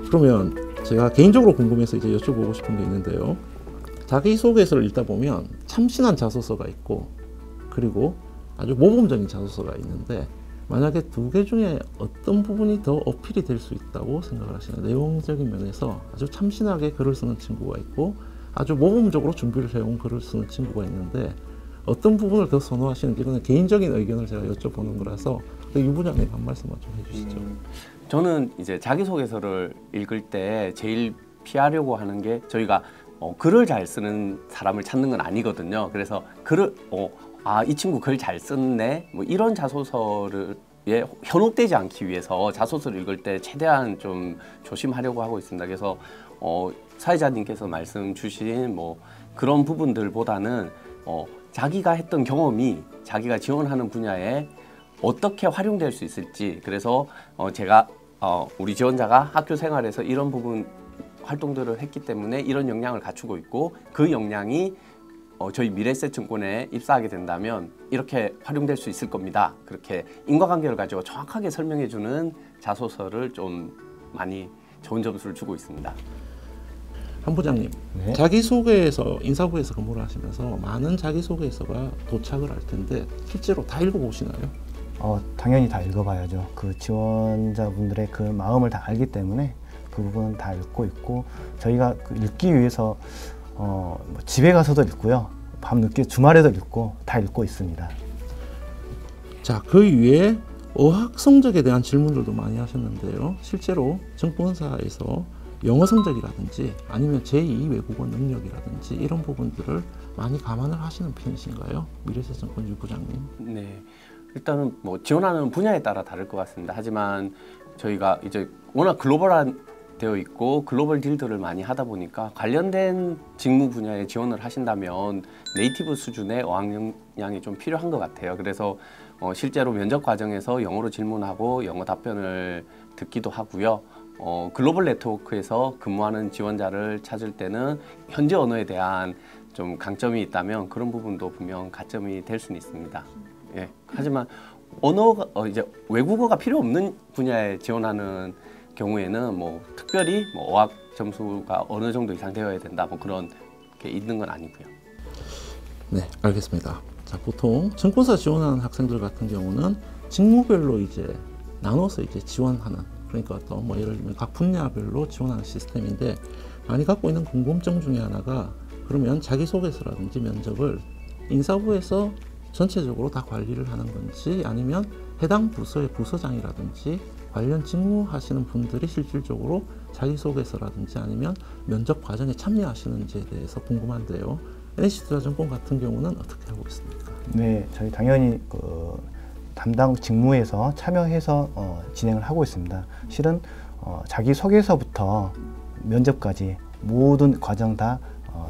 그러면 제가 개인적으로 궁금해서 이제 여쭤보고 싶은 게 있는데요. 자기소개서를 읽다 보면 참신한 자소서가 있고 그리고 아주 모범적인 자소서가 있는데 만약에 두 개 중에 어떤 부분이 더 어필이 될 수 있다고 생각을 하시나요? 내용적인 면에서 아주 참신하게 글을 쓰는 친구가 있고 아주 모범적으로 준비를 해온 글을 쓰는 친구가 있는데 어떤 부분을 더 선호하시는지 이거는 개인적인 의견을 제가 여쭤보는 거라서 유 부장님 한 말씀만 좀 해주시죠. 저는 이제 자기소개서를 읽을 때 제일 피하려고 하는 게 저희가 글을 잘 쓰는 사람을 찾는 건 아니거든요. 그래서 글을 이 친구 글 잘 썼네 뭐 이런 자소서를 현혹되지 않기 위해서 자소서를 읽을 때 최대한 좀 조심하려고 하고 있습니다. 그래서 사회자님께서 말씀 주신 뭐 그런 부분들보다는 자기가 했던 경험이 자기가 지원하는 분야에 어떻게 활용될 수 있을지, 그래서 제가 우리 지원자가 학교 생활에서 이런 부분 활동들을 했기 때문에 이런 역량을 갖추고 있고 그 역량이 저희 미래에셋증권에 입사하게 된다면 이렇게 활용될 수 있을 겁니다. 그렇게 인과관계를 가지고 정확하게 설명해주는 자소서를 좀 많이 좋은 점수를 주고 있습니다. 한 부장님, 네. 자기소개서 인사부에서 근무를 하시면서 많은 자기소개서가 도착을 할 텐데 실제로 다 읽어보시나요? 당연히 다 읽어봐야죠. 그 지원자분들의 그 마음을 다 알기 때문에 그 부분은 다 읽고 있고 저희가 그 읽기 위해서 뭐 집에 가서도 읽고요. 밤늦게 주말에도 읽고 다 읽고 있습니다. 자, 그 위에 어학 성적에 대한 질문들도 많이 하셨는데요. 실제로 증권사에서 영어 성적이라든지 아니면 제2 외국어 능력이라든지 이런 부분들을 많이 감안을 하시는 편이신가요? 미래에셋증권 유 부장님. 네. 일단은 뭐 지원하는 분야에 따라 다를 것 같습니다. 하지만 저희가 이제 워낙 글로벌한 되어 있고 글로벌 딜들을 많이 하다 보니까 관련된 직무 분야에 지원을 하신다면 네이티브 수준의 어학역량이 좀 필요한 것 같아요. 그래서 실제로 면접 과정에서 영어로 질문하고 영어 답변을 듣기도 하고요. 글로벌 네트워크에서 근무하는 지원자를 찾을 때는 현지 언어에 대한 좀 강점이 있다면 그런 부분도 분명 가점이 될 수는 있습니다. 예. 하지만 언어가 이제 외국어가 필요 없는 분야에 지원하는 경우에는 뭐 특별히 뭐 어학 점수가 어느 정도 이상 되어야 된다 뭐 그런 게 있는 건 아니고요. 네, 알겠습니다. 자, 보통 증권사 지원하는 학생들 같은 경우는 직무별로 이제 나눠서 이제 지원하는, 그러니까 어떤 뭐 예를 들면 각 분야별로 지원하는 시스템인데 많이 갖고 있는 궁금증 중에 하나가 그러면 자기소개서라든지 면접을 인사부에서 전체적으로 다 관리를 하는 건지 아니면 해당 부서의 부서장이라든지 관련 직무하시는 분들이 실질적으로 자기소개서라든지 아니면 면접 과정에 참여하시는지에 대해서 궁금한데요. NC투자증권 같은 경우는 어떻게 하고 있습니까? 네, 저희 당연히 그 담당 직무에서 참여해서 진행을 하고 있습니다. 실은 자기소개서부터 면접까지 모든 과정 다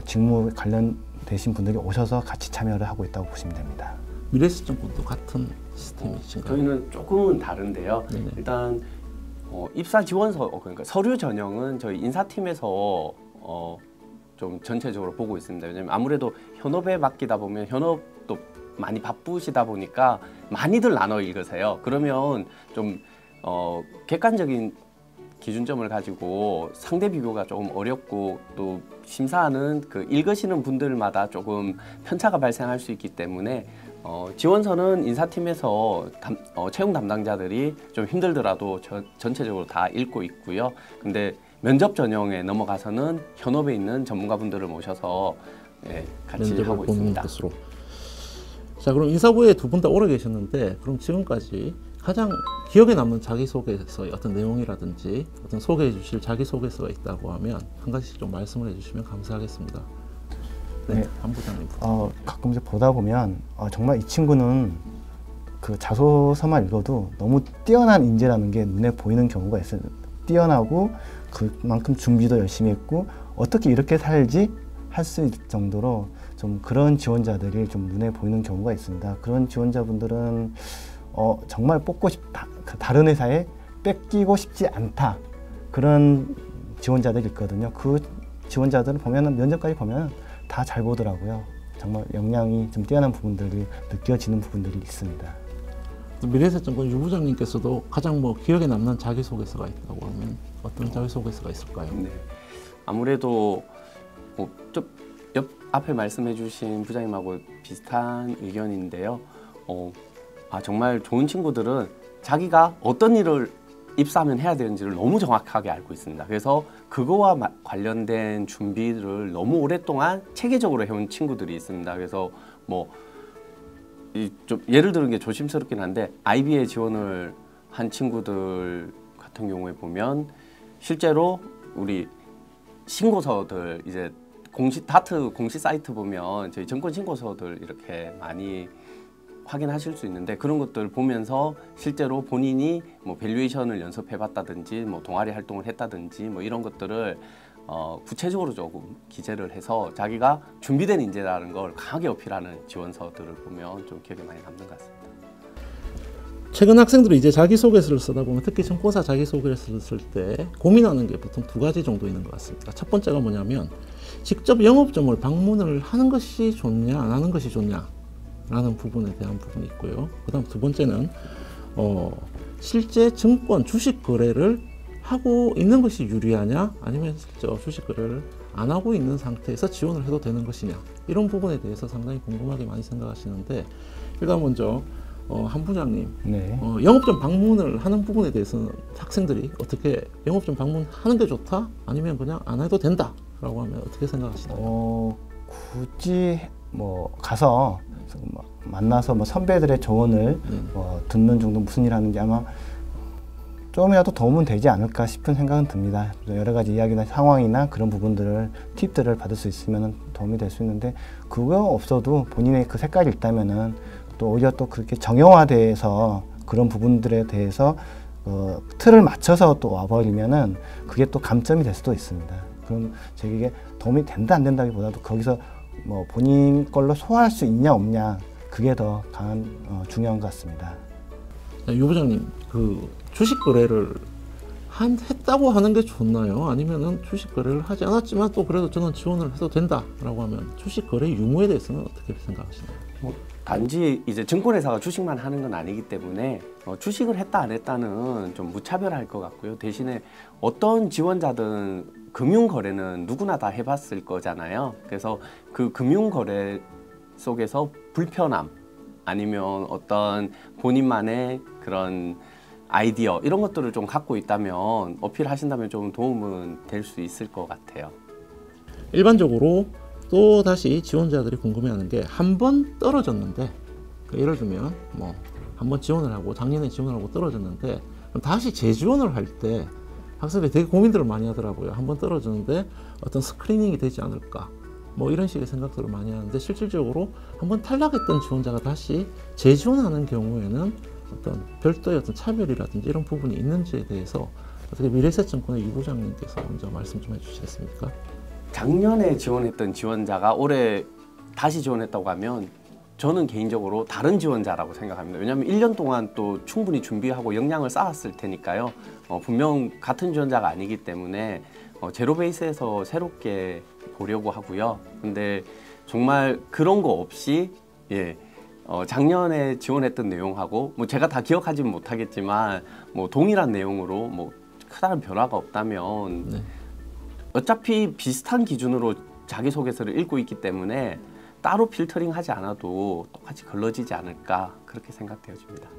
직무 관련되신 분들이 오셔서 같이 참여를 하고 있다고 보시면 됩니다. 미래에셋증권도 같은 시스템이신가요? 저희는 조금은 다른데요. 네네. 일단 입사 지원서 그러니까 서류 전형은 저희 인사팀에서 좀 전체적으로 보고 있습니다. 왜냐하면 아무래도 현업에 맡기다 보면 현업도 많이 바쁘시다 보니까 많이들 나눠 읽으세요. 그러면 좀 객관적인 기준점을 가지고 상대 비교가 조금 어렵고 또 심사하는 그 읽으시는 분들마다 조금 편차가 발생할 수 있기 때문에 지원서는 인사팀에서 채용 담당자들이 좀 힘들더라도 전체적으로 다 읽고 있고요. 근데 면접 전형에 넘어가서는 현업에 있는 전문가분들을 모셔서 같이 하고 있습니다. 것으로. 자, 그럼 인사부에 두 분 다 오래 계셨는데 그럼 지금까지 가장 기억에 남는 자기소개서의 어떤 내용이라든지 어떤 소개해 주실 자기소개서가 있다고 하면 한 가지씩 좀 말씀을 해주시면 감사하겠습니다. 네, 한 부장님. 가끔씩 보다 보면 정말 이 친구는 그 자소서만 읽어도 너무 뛰어난 인재라는 게 눈에 보이는 경우가 있어요. 뛰어나고 그만큼 준비도 열심히 했고 어떻게 이렇게 살지 할 수 있을 정도로 좀 그런 지원자들이 좀 눈에 보이는 경우가 있습니다. 그런 지원자분들은 정말 뽑고 싶다, 다른 회사에 뺏기고 싶지 않다, 그런 지원자들이 있거든요. 그 지원자들은 보면은 면접까지 보면 다 잘 보더라고요. 정말 역량이 좀 뛰어난 부분들이 느껴지는 부분들이 있습니다. 미래에셋증권 유 부장님께서도 가장 뭐 기억에 남는 자기소개서가 있다고 하면 어떤 자기소개서가 있을까요? 네. 아무래도 좀 앞에 말씀해주신 부장님하고 비슷한 의견인데요. 정말 좋은 친구들은 자기가 어떤 일을 입사하면 해야 되는지를 너무 정확하게 알고 있습니다. 그래서 그거와 관련된 준비를 너무 오랫동안 체계적으로 해온 친구들이 있습니다. 그래서 뭐 좀 예를 들은 게 조심스럽긴 한데 IB에 지원을 한 친구들 같은 경우에 보면 실제로 우리 신고서들 이제 다트 공시 사이트 보면 저희 증권 신고서들 이렇게 많이 확인하실 수 있는데 그런 것들 보면서 실제로 본인이 뭐 밸류에이션을 연습해봤다든지 뭐 동아리 활동을 했다든지 뭐 이런 것들을 구체적으로 조금 기재를 해서 자기가 준비된 인재라는 걸 강하게 어필하는 지원서들을 보면 좀 기억에 많이 남는 것 같습니다. 최근 학생들이 이제 자기소개서를 쓰다 보면 특히 증권사 자기소개서를 쓸 때 고민하는 게 보통 두 가지 정도 있는 것 같습니다. 첫 번째가 뭐냐면 직접 영업점을 방문을 하는 것이 좋냐 안 하는 것이 좋냐 라는 부분에 대한 부분이 있고요. 그 다음 두 번째는 실제 증권 주식 거래를 하고 있는 것이 유리하냐 아니면 실제 주식 거래를 안 하고 있는 상태에서 지원을 해도 되는 것이냐 이런 부분에 대해서 상당히 궁금하게 많이 생각하시는데 일단 먼저 한 부장님 네. 영업점 방문을 하는 부분에 대해서는 학생들이 어떻게 영업점 방문하는 게 좋다 아니면 그냥 안 해도 된다 라고 하면 어떻게 생각하시나요? 굳이 뭐 가서 만나서 뭐 선배들의 조언을 듣는 정도 무슨 일 하는지 아마 조금이라도 도움은 되지 않을까 싶은 생각은 듭니다. 여러 가지 이야기나 상황이나 그런 부분들을 팁들을 받을 수 있으면 도움이 될 수 있는데 그거 없어도 본인의 그 색깔이 있다면은 또 오히려 또 그렇게 정형화돼서 그런 부분들에 대해서 틀을 맞춰서 또 와버리면은 그게 또 감점이 될 수도 있습니다. 그럼 제게 도움이 된다 안 된다기보다도 거기서 뭐 본인 걸로 소화할 수 있냐 없냐 그게 더 중요한 것 같습니다. 유 부장님 그 주식 거래를 했다고 하는 게 좋나요? 아니면은 주식 거래를 하지 않았지만 또 그래도 저는 지원을 해도 된다라고 하면 주식 거래 유무에 대해서는 어떻게 생각하시나요? 단지 이제 증권회사가 주식만 하는 건 아니기 때문에 주식을 했다 안 했다는 좀 무차별할 것 같고요. 대신에 어떤 지원자든 금융거래는 누구나 다 해봤을 거잖아요. 그래서 그 금융거래 속에서 불편함 아니면 어떤 본인만의 그런 아이디어 이런 것들을 좀 갖고 있다면 어필하신다면 좀 도움은 될 수 있을 것 같아요. 일반적으로 또 다시 지원자들이 궁금해하는 게 한 번 떨어졌는데 예를 들면 뭐 한 번 지원을 하고 작년에 지원을 하고 떨어졌는데 그럼 다시 재지원을 할 때 학생들이 되게 고민들을 많이 하더라고요. 한 번 떨어졌는데 어떤 스크리닝이 되지 않을까 뭐 이런 식의 생각들을 많이 하는데 실질적으로 한 번 탈락했던 지원자가 다시 재지원하는 경우에는 어떤 별도의 어떤 차별이라든지 이런 부분이 있는지에 대해서 어떻게 미래에셋증권의 유 부장님께서 먼저 말씀 좀 해주시겠습니까? 작년에 지원했던 지원자가 올해 다시 지원했다고 하면 저는 개인적으로 다른 지원자라고 생각합니다. 왜냐하면 1년 동안 또 충분히 준비하고 역량을 쌓았을 테니까요. 분명 같은 지원자가 아니기 때문에 제로 베이스에서 새롭게 보려고 하고요. 근데 정말 그런 거 없이 작년에 지원했던 내용하고 뭐 제가 다 기억하지는 못하겠지만 뭐 동일한 내용으로 뭐 크다는 변화가 없다면 네. 어차피 비슷한 기준으로 자기소개서를 읽고 있기 때문에 따로 필터링하지 않아도 똑같이 걸러지지 않을까 그렇게 생각되어집니다.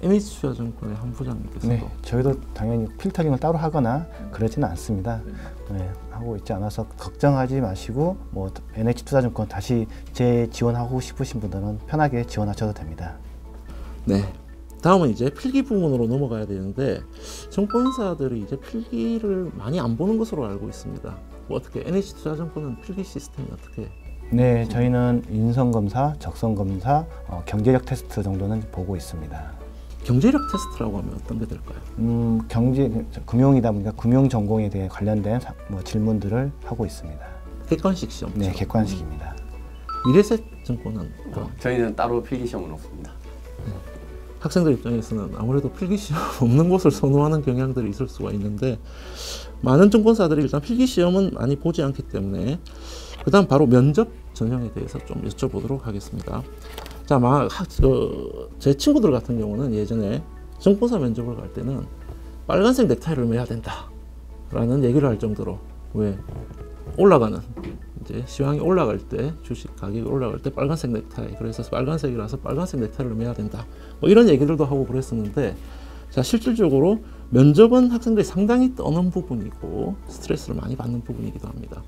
NH투자증권의 한 부장님께서도 네, 저희도 당연히 필터링을 따로 하거나 그러지는 않습니다. 네, 하고 있지 않아서 걱정하지 마시고 뭐 NH투자증권 다시 재지원하고 싶으신 분들은 편하게 지원하셔도 됩니다. 네. 다음은 이제 필기 부분으로 넘어가야 되는데 증권사들이 이제 필기를 많이 안 보는 것으로 알고 있습니다. 뭐 어떻게 NH투자증권은 필기 시스템이 어떻게? 네, 저희는 인성검사, 적성검사, 경제력 테스트 정도는 보고 있습니다. 경제력 테스트라고 하면 어떤 게 될까요? 금융이다 보니까 금융 전공에 대해 관련된 질문들을 하고 있습니다. 객관식 시험. 네, 객관식입니다. 미래에셋증권은 저희는 따로 필기 시험은 없습니다. 학생들 입장에서는 아무래도 필기 시험 없는 곳을 선호하는 경향들이 있을 수가 있는데 많은 증권사들이 일단 필기 시험은 많이 보지 않기 때문에 그다음 바로 면접 전형에 대해서 좀 여쭤보도록 하겠습니다. 자, 제 친구들 같은 경우는 예전에 증권사 면접을 갈 때는 빨간색 넥타이를 매야 된다라는 얘기를 할 정도로 왜 올라가는 이제 시황이 올라갈 때 주식 가격이 올라갈 때 빨간색 넥타이 그래서 빨간색이라서 빨간색 넥타이를 매야 된다 뭐 이런 얘기들도 하고 그랬었는데 자 실질적으로 면접은 학생들이 상당히 떠는 부분이고 스트레스를 많이 받는 부분이기도 합니다.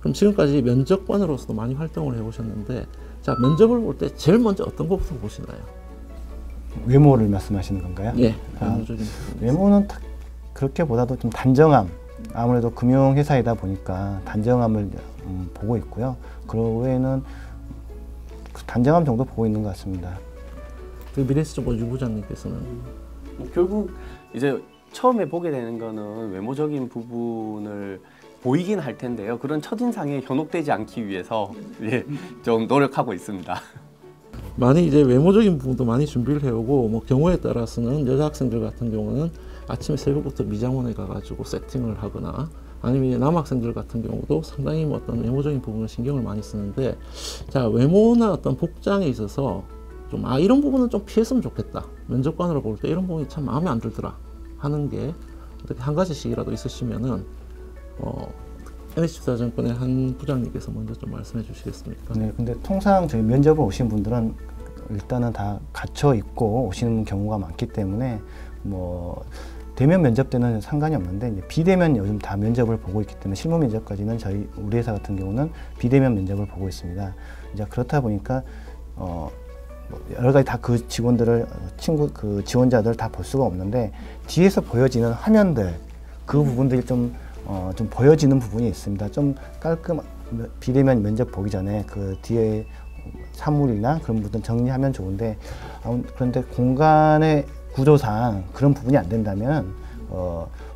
그럼 지금까지 면접관으로서도 많이 활동을 해보셨는데 자 면접을 볼 때 제일 먼저 어떤 것부터 보시나요? 외모를 말씀하시는 건가요? 예, 외모적인 부분. 외모는 그렇게보다도 좀 단정함. 아무래도 금융회사이다 보니까 단정함을 보고 있고요. 그 외에는 단정함 정도 보고 있는 것 같습니다. 그 미래에셋증권 유 부장님께서는 결국 이제 처음에 보게 되는 거는 외모적인 부분을 보이긴 할 텐데요. 그런 첫인상에 현혹되지 않기 위해서 예, 좀 노력하고 있습니다. 많이 이제 외모적인 부분도 많이 준비를 해오고 뭐 경우에 따라서는 여자 학생들 같은 경우는 아침에 새벽부터 미장원에 가가지고 세팅을 하거나 아니면 이제 남학생들 같은 경우도 상당히 뭐 어떤 외모적인 부분을 신경을 많이 쓰는데 자 외모나 어떤 복장에 있어서 좀 이런 부분은 좀 피했으면 좋겠다 면접관으로 볼 때 이런 부분이 참 마음에 안 들더라 하는 게 어떻게 한 가지씩이라도 있으시면은 NH투자증권의 한 부장님께서 먼저 좀 말씀해 주시겠습니까? 네, 근데 통상 저희 면접을 오신 분들은 일단은 다 갖춰 입고 오시는 경우가 많기 때문에 뭐 대면 면접 때는 상관이 없는데 이제 비대면 요즘 다 면접을 보고 있기 때문에 실무 면접까지는 우리 회사 같은 경우는 비대면 면접을 보고 있습니다. 이제 그렇다 보니까 여러 가지 다 그 직원들을 그 지원자들 다 볼 수가 없는데 뒤에서 보여지는 화면들 그 부분들이 좀 보여지는 부분이 있습니다. 좀 비대면 면접 보기 전에 그 뒤에 사물이나 그런 부분 정리하면 좋은데 그런데 공간의 구조상 그런 부분이 안 된다면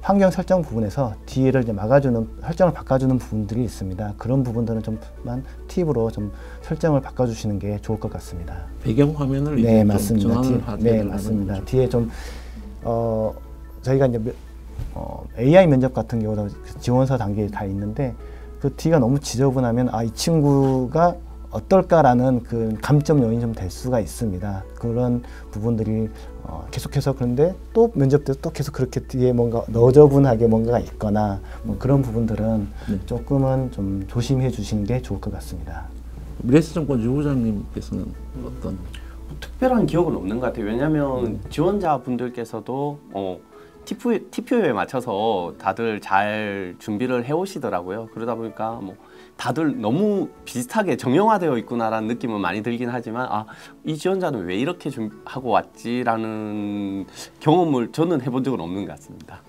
환경 설정 부분에서 뒤를 이제 막아주는 설정을 바꿔주는 부분들이 있습니다. 그런 부분들은 좀만 팁으로 좀 설정을 바꿔주시는 게 좋을 것 같습니다. 배경 화면을 네, 좀 맞습니다. 전환을 네, 맞습니다. 뒤에 좀 저희가 이제 AI 면접 같은 경우도 지원서 단계에 다 있는데 그 뒤가 너무 지저분하면 이 친구가 어떨까라는 그 감점 요인이 좀 될 수가 있습니다. 그런 부분들이 계속해서 그런데 또 면접 때 또 계속 그렇게 뒤에 뭔가 너저분하게 뭔가가 있거나 뭐 그런 부분들은 조금은 좀 조심해 주시는 게 좋을 것 같습니다. 미래에셋증권 유 부장님께서는 어떤 특별한 기억은 없는 것 같아요. 왜냐하면 지원자분들께서도 TPO에 맞춰서 다들 잘 준비를 해오시더라고요. 그러다 보니까 뭐 다들 너무 비슷하게 정형화되어 있구나라는 느낌은 많이 들긴 하지만 이 지원자는 왜 이렇게 하고 왔지라는 경험을 저는 해본 적은 없는 것 같습니다.